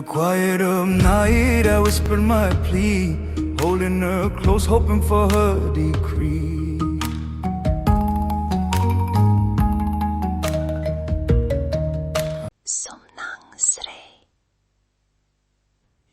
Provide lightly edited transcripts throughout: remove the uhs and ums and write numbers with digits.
quiet of night, I whispered my plea, holding her close, hoping for her decree.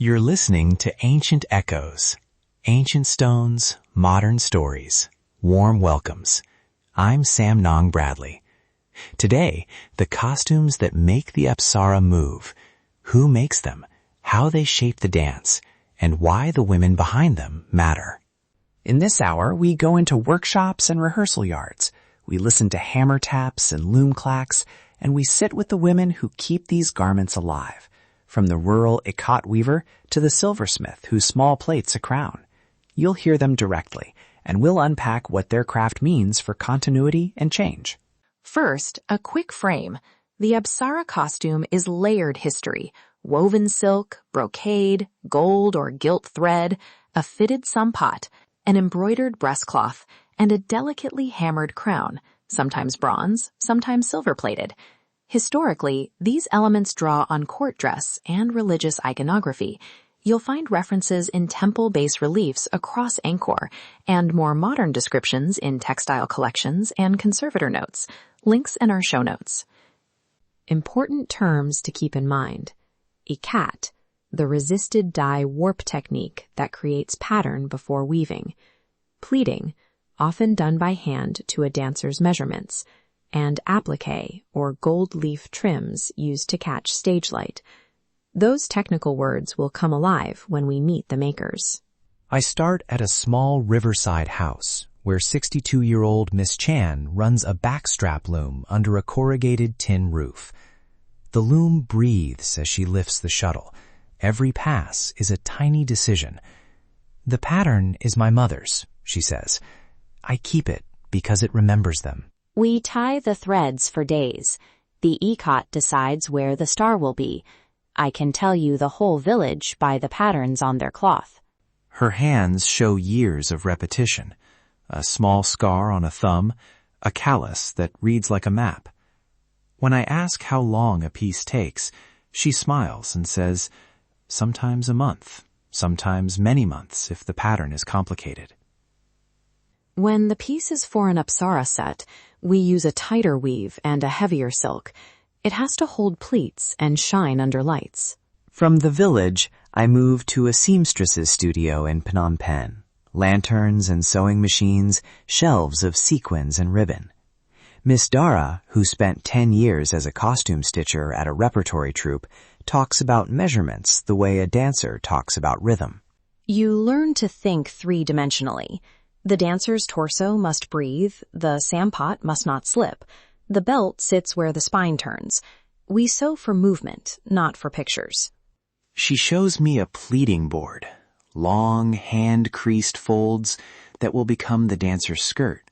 You're listening to Ancient Echoes, ancient stones, modern stories, warm welcomes. I'm Samnang Bradley. Today, the costumes that make the Apsara move, who makes them, how they shape the dance, and why the women behind them matter. In this hour, we go into workshops and rehearsal yards. We listen to hammer taps and loom clacks, and we sit with the women who keep these garments alive. From the rural ikat weaver to the silversmith who small plates a crown. You'll hear them directly, and we'll unpack what their craft means for continuity and change. First, a quick frame. The Apsara costume is layered history. Woven silk, brocade, gold or gilt thread, a fitted sampot, an embroidered breastcloth, and a delicately hammered crown, sometimes bronze, sometimes silver-plated. Historically, these elements draw on court dress and religious iconography. You'll find references in temple bas-reliefs across Angkor, and more modern descriptions in textile collections and conservator notes. Links in our show notes. Important terms to keep in mind. Ikat, the resisted dye warp technique that creates pattern before weaving. Pleating, often done by hand to a dancer's measurements. And appliqué, or gold leaf trims used to catch stage light. Those technical words will come alive when we meet the makers. I start at a small riverside house where 62-year-old Miss Chan runs a backstrap loom under a corrugated tin roof. The loom breathes as she lifts the shuttle. Every pass is a tiny decision. The pattern is my mother's, she says. I keep it because it remembers them. We tie the threads for days. The ikat decides where the star will be. I can tell you the whole village by the patterns on their cloth. Her hands show years of repetition. A small scar on a thumb, a callus that reads like a map. When I ask how long a piece takes, she smiles and says, sometimes a month, sometimes many months if the pattern is complicated. When the piece is for an Apsara set, we use a tighter weave and a heavier silk. It has to hold pleats and shine under lights. From the village, I move to a seamstresses studio in Phnom Penh. Lanterns and sewing machines, shelves of sequins and ribbon. Miss Dara, who spent 10 years as a costume stitcher at a repertory troupe, talks about measurements the way a dancer talks about rhythm. You learn to think three-dimensionally. The dancer's torso must breathe, the sampot must not slip. The belt sits where the spine turns. We sew for movement, not for pictures. She shows me a pleating board, long hand-creased folds that will become the dancer's skirt.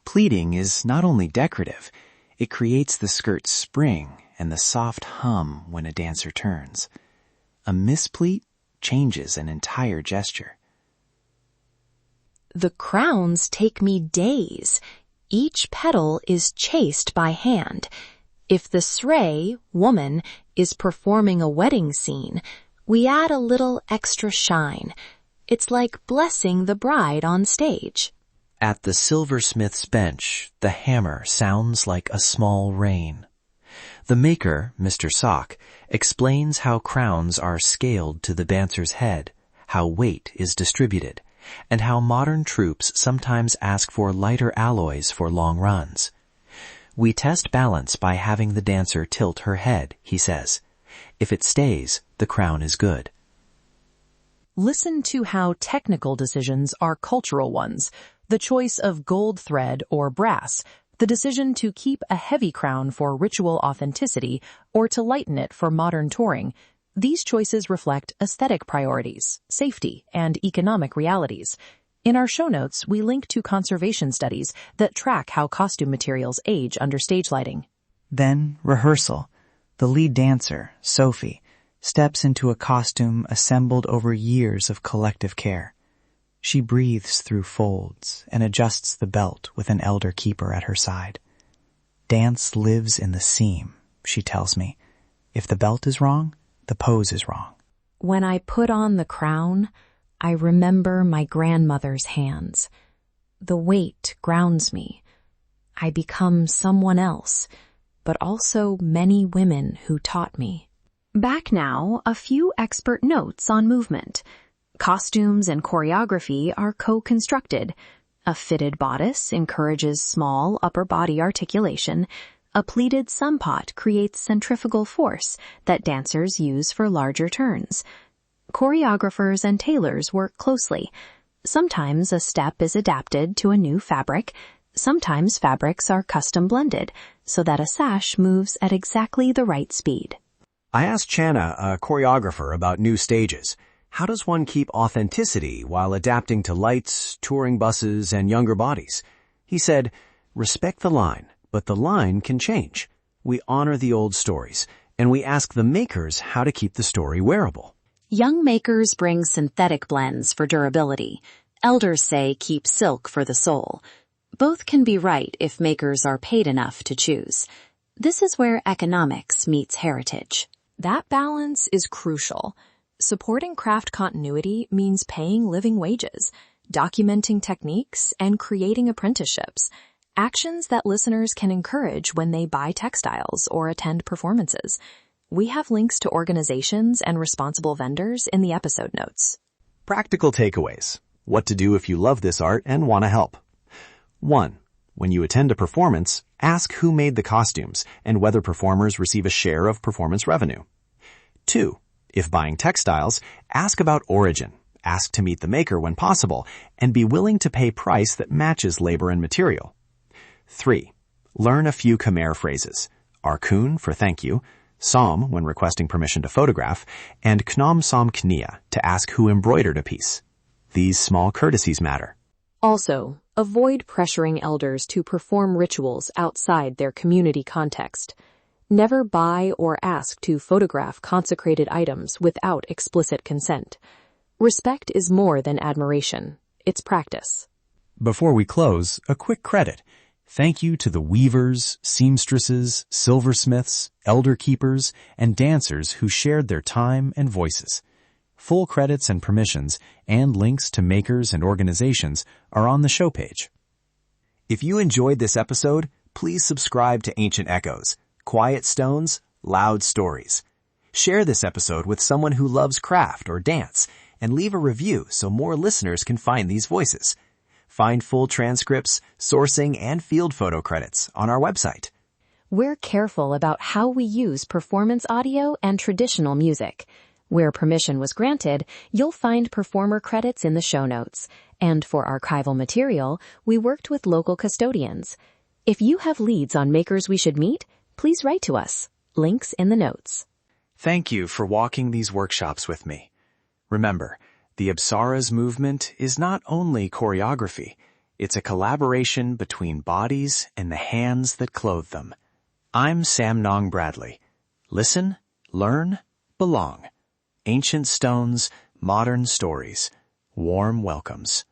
Pleating is not only decorative, it creates the skirt's spring and the soft hum when a dancer turns. A mispleat changes an entire gesture. The crowns take me days. Each petal is chased by hand. If the srey, woman, is performing a wedding scene, we add a little extra shine. It's like blessing the bride on stage. At the silversmith's bench, the hammer sounds like a small rain. The maker, Mr. Sock, explains how crowns are scaled to the dancer's head, how weight is distributed, and how modern troupes sometimes ask for lighter alloys for long runs. We test balance by having the dancer tilt her head, he says. If it stays, the crown is good. Listen to how technical decisions are cultural ones. The choice of gold thread or brass, the decision to keep a heavy crown for ritual authenticity or to lighten it for modern touring. These choices reflect aesthetic priorities, safety, and economic realities. In our show notes, we link to conservation studies that track how costume materials age under stage lighting. Then, rehearsal. The lead dancer, Sophie, steps into a costume assembled over years of collective care. She breathes through folds and adjusts the belt with an elder keeper at her side. Dance lives in the seam, she tells me. If the belt is wrong, The pose is wrong. When I put on the crown, I remember my grandmother's hands. The weight grounds me. I become someone else, but also many women who taught me. Back now, a few expert notes on movement. Costumes and choreography are co-constructed. A fitted bodice encourages small upper body articulation. A pleated sunpot creates centrifugal force that dancers use for larger turns. Choreographers and tailors work closely. Sometimes a step is adapted to a new fabric. Sometimes fabrics are custom blended so that a sash moves at exactly the right speed. I asked Channa, a choreographer, about new stages. How does one keep authenticity while adapting to lights, touring buses, and younger bodies? He said, respect the line, but the line can change. We honor the old stories, and we ask the makers how to keep the story wearable. Young makers bring synthetic blends for durability. Elders say keep silk for the soul. Both can be right if makers are paid enough to choose. This is where economics meets heritage. That balance is crucial. Supporting craft continuity means paying living wages, documenting techniques, and creating apprenticeships, actions that listeners can encourage when they buy textiles or attend performances. We have links to organizations and responsible vendors in the episode notes. Practical takeaways. What to do if you love this art and want to help. 1. When you attend a performance, ask who made the costumes and whether performers receive a share of performance revenue. 2. If buying textiles, ask about origin, ask to meet the maker when possible, and be willing to pay price that matches labor and material. 3. Learn a few Khmer phrases. Arkun for thank you, Som when requesting permission to photograph, and Knom Som Knia to ask who embroidered a piece. These small courtesies matter. Also, avoid pressuring elders to perform rituals outside their community context. Never buy or ask to photograph consecrated items without explicit consent. Respect is more than admiration. It's practice. Before we close, a quick credit. Thank you to the weavers, seamstresses, silversmiths, elder keepers, and dancers who shared their time and voices. Full credits and permissions and links to makers and organizations are on the show page. If you enjoyed this episode, please subscribe to Ancient Echoes, Quiet Stones, Loud Stories. Share this episode with someone who loves craft or dance, and leave a review so more listeners can find these voices. Find full transcripts, sourcing, and field photo credits on our website. We're careful about how we use performance audio and traditional music. Where permission was granted, you'll find performer credits in the show notes. And for archival material, we worked with local custodians. If you have leads on makers we should meet, please write to us. Links in the notes. Thank you for walking these workshops with me. Remember, the Apsara's movement is not only choreography, it's a collaboration between bodies and the hands that clothe them. I'm Samnang Bradley. Listen, learn, belong. Ancient stones, modern stories. Warm welcomes.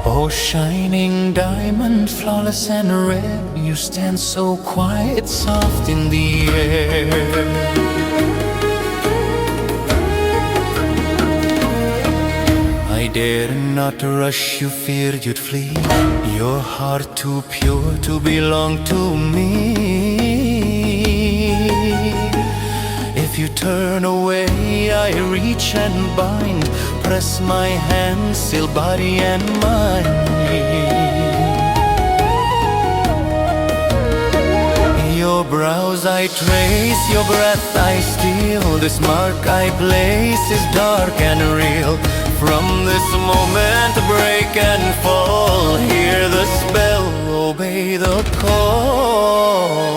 Oh, shining diamond, flawless and red, you stand so quiet, soft in the air. I dared not rush, you feared you'd flee. Your heart too pure to belong to me. If you turn away, I reach and bind, press my hand, still body and mind. Your brows I trace, your breath I steal, this mark I place is dark and real. From this moment break and fall, hear the spell, obey the call.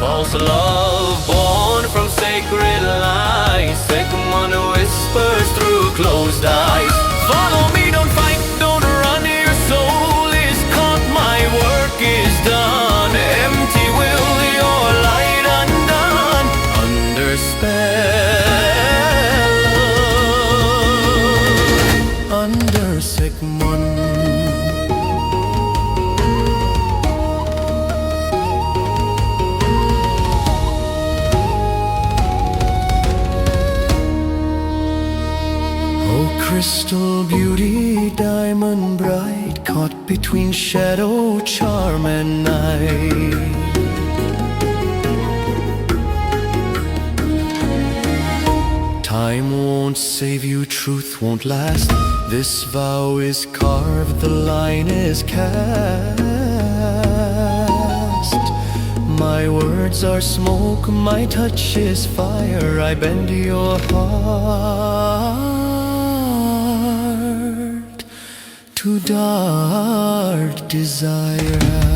False Crystal beauty, diamond bright, caught between shadow, charm and night. Time won't save you, truth won't last. This vow is carved, the line is cast. My words are smoke, my touch is fire. I bend your heart to dark desire.